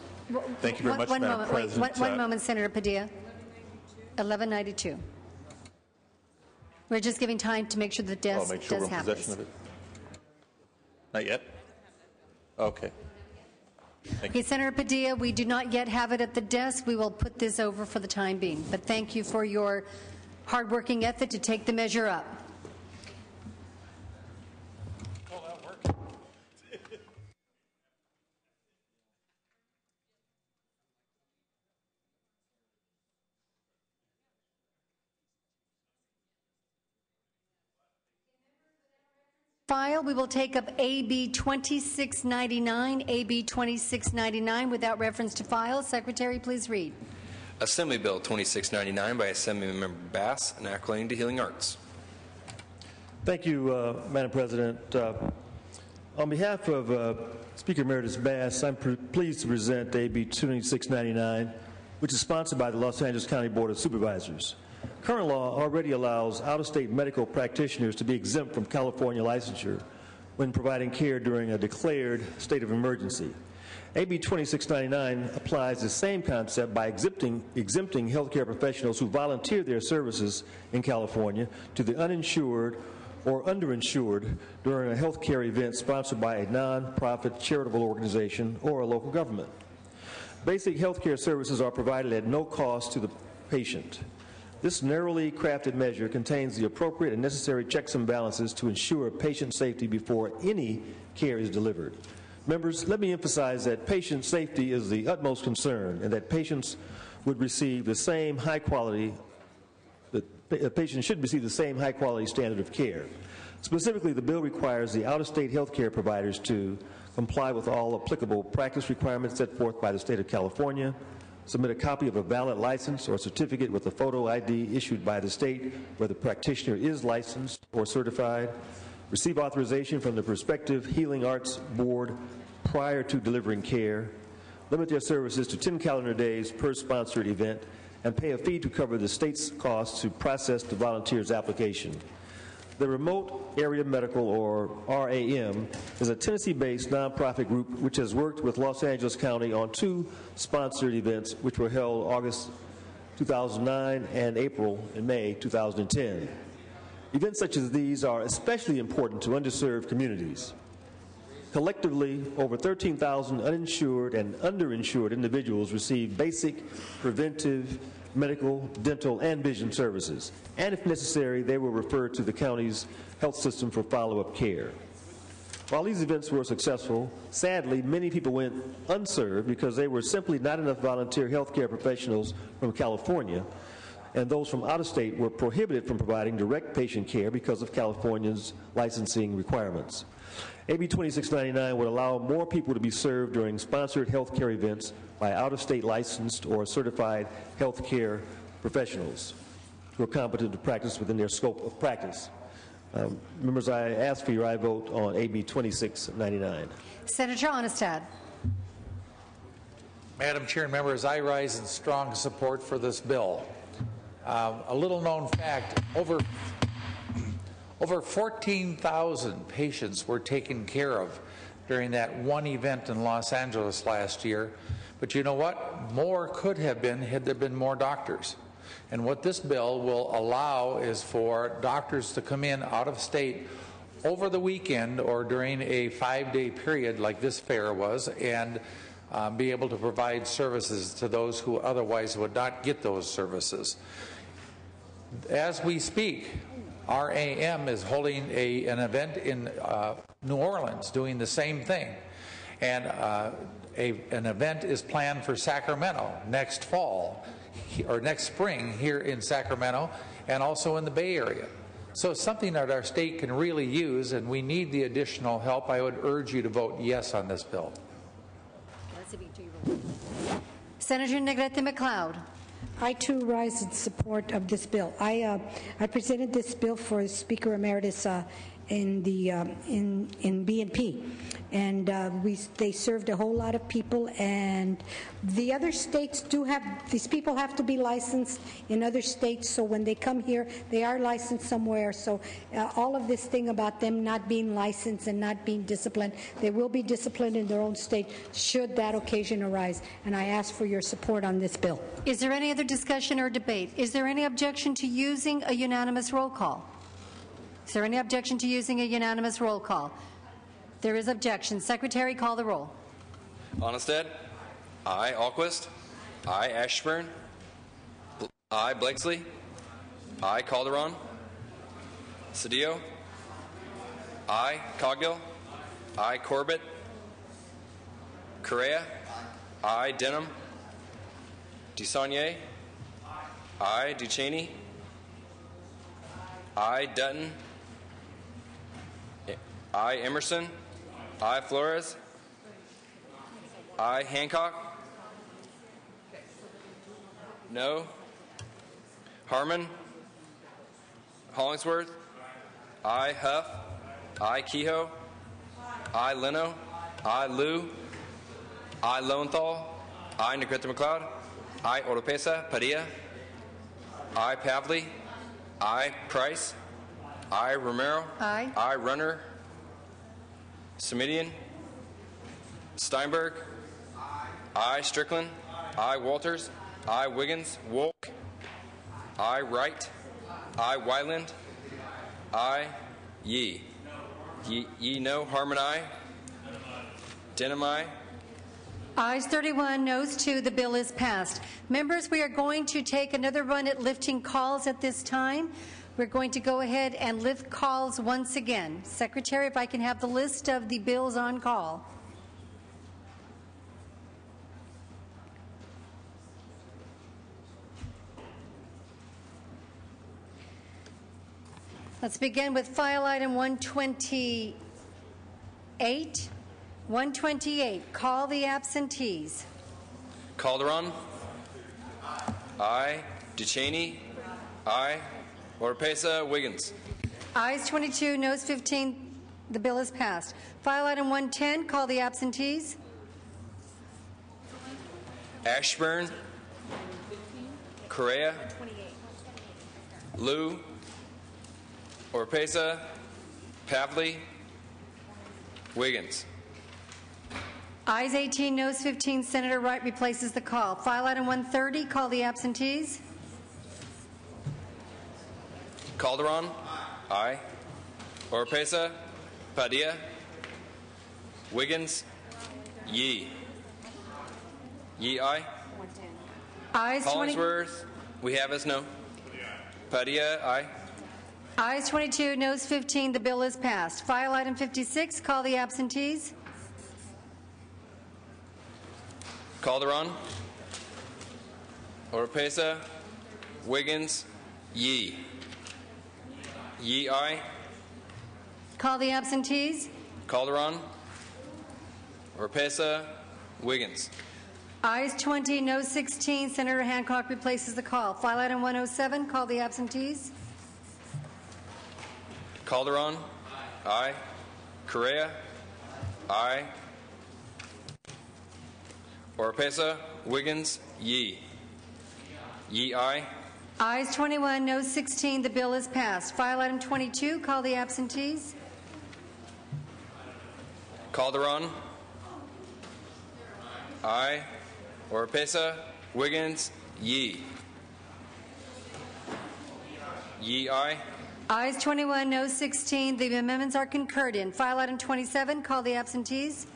Thank you very much, One Madam moment, wait, President. one moment, Senator Padilla. 1192. We're just giving time to make sure the I'll desk make sure does we're in have possession this. of it. Not yet? Okay. Okay, Senator Padilla, we do not yet have it at the desk. We will put this over for the time being. But thank you for your hardworking effort to take the measure up. File, we will take up AB 2699, AB 2699 without reference to file. Secretary, please read. Assembly Bill 2699 by Assemblymember Bass, enacting to Healing Arts. Thank you, Madam President. On behalf of Speaker Emeritus Bass, I'm pleased to present AB 2699, which is sponsored by the Los Angeles County Board of Supervisors. Current law already allows out-of-state medical practitioners to be exempt from California licensure when providing care during a declared state of emergency. AB 2699 applies the same concept by exempting healthcare professionals who volunteer their services in California to the uninsured or underinsured during a healthcare event sponsored by a nonprofit charitable organization or a local government. Basic healthcare services are provided at no cost to the patient. This narrowly crafted measure contains the appropriate and necessary checks and balances to ensure patient safety before any care is delivered. Members, let me emphasize that patient safety is the utmost concern and that patients would receive the same high quality patients should receive the same high-quality standard of care. Specifically, the bill requires the out-of-state health care providers to comply with all applicable practice requirements set forth by the state of California, submit a copy of a valid license or certificate with a photo ID issued by the state where the practitioner is licensed or certified, receive authorization from the prospective Healing Arts Board prior to delivering care, limit their services to 10 calendar days per sponsored event, and pay a fee to cover the state's costs to process the volunteer's application. The Remote Area Medical, or RAM, is a Tennessee-based nonprofit group which has worked with Los Angeles County on 2 sponsored events which were held August 2009 and April and May 2010. Events such as these are especially important to underserved communities. Collectively, over 13,000 uninsured and underinsured individuals receive basic preventive medical, dental, and vision services. And if necessary, they were referred to the county's health system for follow-up care. While these events were successful, sadly, many people went unserved because there were simply not enough volunteer health care professionals from California, and those from out of state were prohibited from providing direct patient care because of California's licensing requirements. AB 2699 would allow more people to be served during sponsored health care events by out-of-state licensed or certified health care professionals who are competent to practice within their scope of practice. Members, I ask for your aye vote on AB 2699. Senator Onestad. Madam Chair and members, I rise in strong support for this bill. A little known fact, over 14,000 patients were taken care of during that one event in Los Angeles last year. But you know what? More could have been had there been more doctors. And what this bill will allow is for doctors to come in out of state over the weekend or during a 5-day period like this fair was and be able to provide services to those who otherwise would not get those services. As we speak, RAM is holding an event in New Orleans doing the same thing. And an event is planned for Sacramento next fall, or next spring here in Sacramento, and also in the Bay Area. So it's something that our state can really use, and we need the additional help. I would urge you to vote yes on this bill. Senator Negrete McLeod. I too rise in support of this bill. I presented this bill for Speaker Emeritus in BNP, and they served a whole lot of people. And the other states do have these people have to be licensed in other states. So when they come here, they are licensed somewhere. So all of this thing about them not being licensed and not being disciplined, they will be disciplined in their own state should that occasion arise. And I ask for your support on this bill. Is there any other discussion or debate? Is there any objection to using a unanimous roll call? Is there any objection to using a unanimous roll call? There is objection. Secretary, call the roll. Onestad. Aye. Alquist. Aye. Ashburn. Aye. Blakesley. Aye. Calderon. Cedillo. Aye. Cogdill. Aye. Corbett. Correa. Aye. Denham. DeSaulnier. Aye. Ducheney. Aye. Dutton. Aye. Emerson. Aye. Flores. Aye. Hancock. No. Harmon. Hollingsworth. Aye. Huff. Aye. Kehoe. Aye. Leno. Aye. Liu. Aye. Lowenthal. Aye. Negrete McLeod. Aye. Oropesa. Padilla. Aye. Pavley. Aye. Price. Aye. Romero. Aye. Aye. Runner. Semidion. Steinberg. I. Strickland. I. Walters. I. Wiggins. Wolk. I. Wright. I. Wyland. I. Yee. Yee no. Harmon I. Denham I. Ayes 31, noes 2. The bill is passed. Members, we are going to take another run at lifting calls at this time. We're going to go ahead and lift calls once again. Secretary, if I can have the list of the bills on call. Let's begin with file item 128. 128, call the absentees. Calderon. Aye. DeCheney. Aye. Oropesa. Wiggins. Ayes 22, noes 15. The bill is passed. File item 110, call the absentees. Ashburn. Correa. Liu. Oropesa. Pavley. Wiggins. Ayes 18, noes 15. Senator Wright replaces the call. File item 130, call the absentees. Calderon. Aye. Oropesa. Padilla. Wiggins. Yee. Yee aye. Ayes 20. Hollingsworth. We have as no. Padilla. Aye. Ayes 22, noes 15. The bill is passed. File item 56, call the absentees. Calderon. Oropesa. Wiggins. Yee. Yee aye. Call the absentees. Calderon. Oropesa. Wiggins. Ayes 20, noes 16. Senator Hancock replaces the call. File item 107, call the absentees. Calderon. Aye. Correa. Aye. Oropesa. Wiggins. Yee. Yee aye. Ayes 21, noes 16. The bill is passed. File item 22, call the absentees. Calderon. Aye. Oropesa. Wiggins. Yee. Yee aye. Ayes 21, noes 16. The amendments are concurred in. File item 27, call the absentees.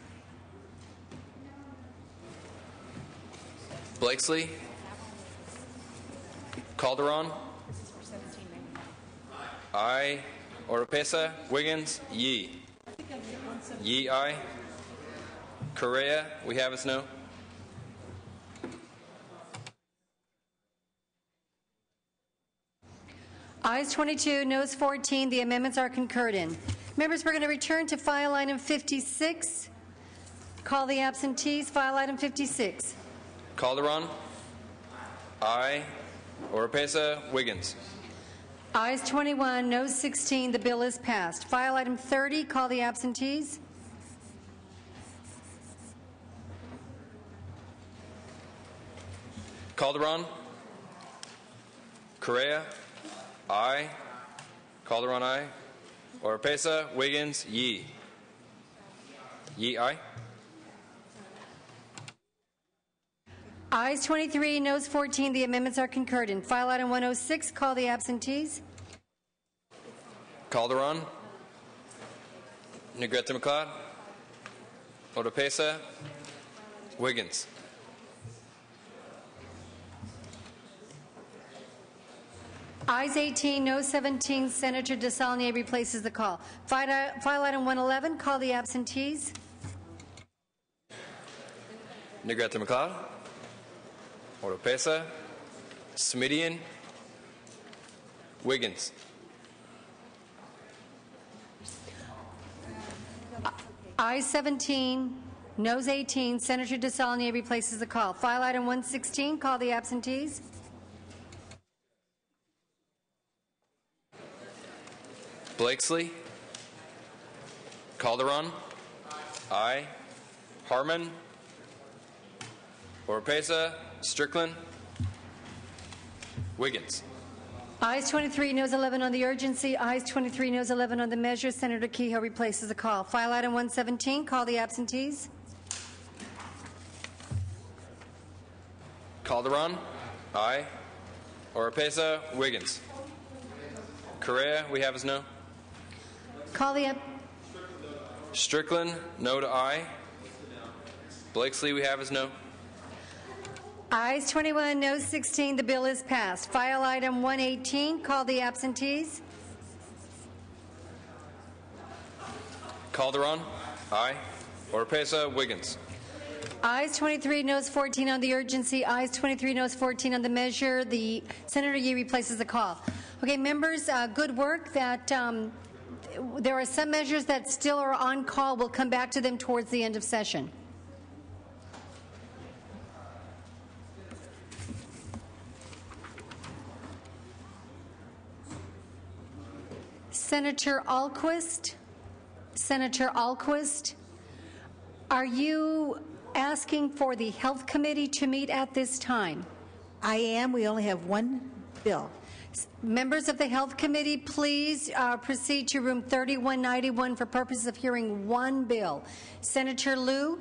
Blakesley. Calderon. Aye. Oropesa. Wiggins. Yee. Yee aye. Correa. We have as no. Ayes 22, noes 14. The amendments are concurred in. Members, we're going to return to file item 56. Call the absentees. File item 56. Calderon. Aye. Oropesa. Wiggins. Ayes 21, noes 16. The bill is passed. File item 30. Call the absentees. Calderon. Correa. Aye. Calderon aye. Oropesa. Wiggins. Yee. Yee aye. Ayes 23, noes 14. The amendments are concurred in. File item 106. Call the absentees. Calderon. Negrete McLeod. Oropesa. Wiggins. Ayes 18, noes 17. Senator DeSaulnier replaces the call. File item 111. Call the absentees. Negrete McLeod. Oropesa. Semidion. Wiggins. Ayes 17, noes 18. Senator DeSaulnier replaces the call. File item 116. Call the absentees. Blakesley. Calderon. Aye. Harmon. Oropesa. Strickland. Wiggins. Ayes 23, noes 11 on the urgency. Ayes 23, noes 11 on the measure. Senator Kehoe replaces the call. File item 117, call the absentees. Calderon, aye. Oropesa, Wiggins. Correa, we have as no. Call the Strickland, no to aye. Blakesley, we have as no. Ayes 21, noes 16. The bill is passed. File item 118, call the absentees. Calderon, aye. Oropesa, Wiggins. Ayes 23, noes 14 on the urgency. Ayes 23, noes 14 on the measure. The Senator Yee replaces the call. Okay, members, good work. That there are some measures that still are on call. We'll come back to them towards the end of session. Senator Alquist, are you asking for the Health Committee to meet at this time? I am. We only have one bill. Members of the Health Committee, please proceed to room 3191 for purposes of hearing one bill. Senator Liu?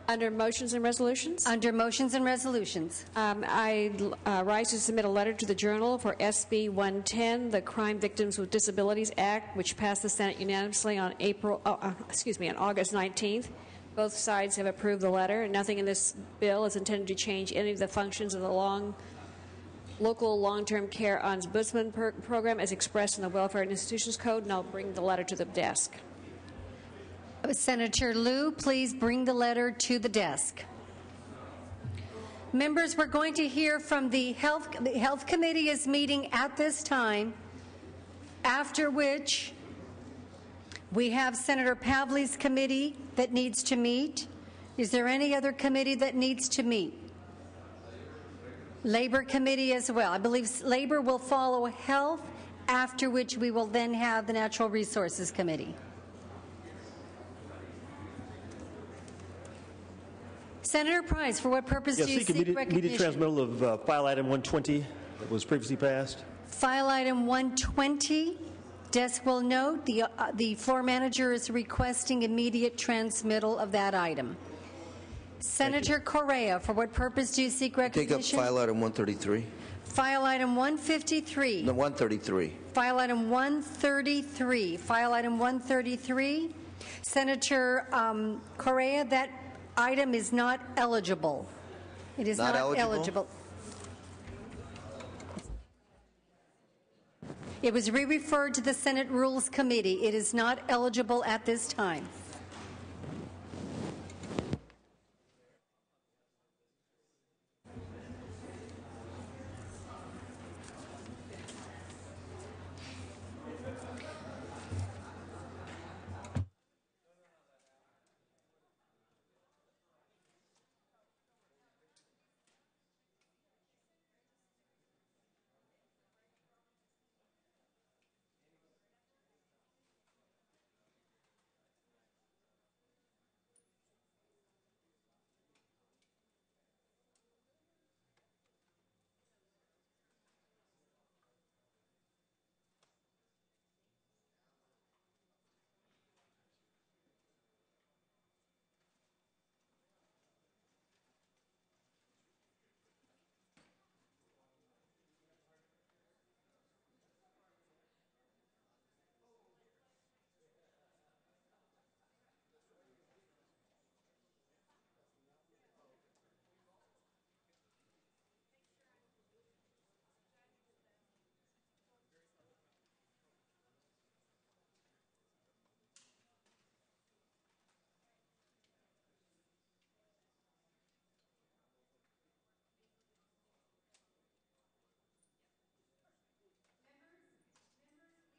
Under motions and resolutions? Under motions and resolutions. I rise to submit a letter to the Journal for SB 110, the Crime Victims with Disabilities Act, which passed the Senate unanimously on on August 19th. Both sides have approved the letter, and nothing in this bill is intended to change any of the functions of the local long-term care ombudsman program as expressed in the Welfare and Institutions Code, and I'll bring the letter to the desk. Senator Liu, please bring the letter to the desk. Members, we're going to hear from the Health Committee is meeting at this time, after which we have Senator Pavley's committee that needs to meet. Is there any other committee that needs to meet? Labor Committee as well. I believe Labor will follow Health, after which we will then have the Natural Resources Committee. Senator Price, for what purpose do you seek recognition? Immediate transmittal of file item 120 that was previously passed. File item 120. Desk will note the floor manager is requesting immediate transmittal of that item. Senator Correa, for what purpose do you seek recognition? Take up file item 133. File item 153. No, 133. File item 133. File item 133. Senator Correa, that item is not eligible. It is not eligible. It was re-referred to the Senate Rules Committee. It is not eligible at this time.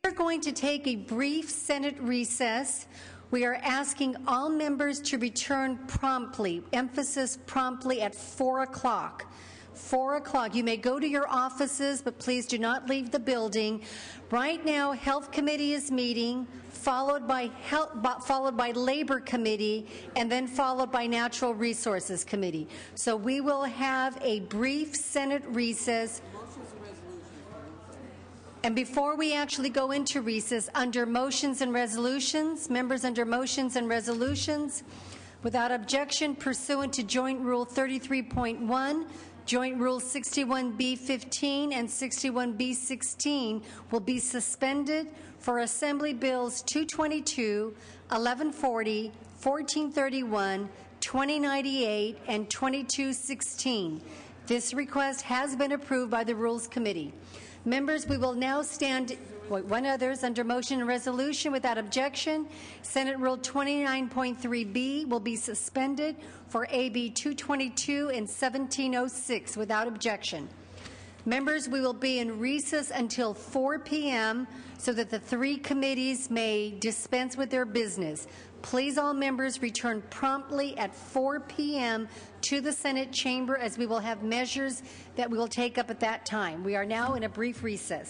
We're going to take a brief Senate recess. We are asking all members to return promptly, emphasis promptly, at 4 o'clock. 4 o'clock. You may go to your offices, but please do not leave the building. Right now, Health Committee is meeting, followed by Labor Committee, and then followed by Natural Resources Committee. So we will have a brief Senate recess. And before we actually go into recess, under motions and resolutions, members under motions and resolutions, without objection pursuant to Joint Rule 33.1, Joint Rule 61B15 and 61B16 will be suspended for Assembly Bills 222, 1140, 1431, 2098, and 2216. This request has been approved by the Rules Committee. Members, we will now stand one others under motion and resolution without objection. Senate Rule 29.3B will be suspended for AB 222 and 1706 without objection. Members, we will be in recess until 4 p.m. so that the three committees may dispense with their business. Please, all members, return promptly at 4 p.m. to the Senate chamber, as we will have measures that we will take up at that time. We are now in a brief recess.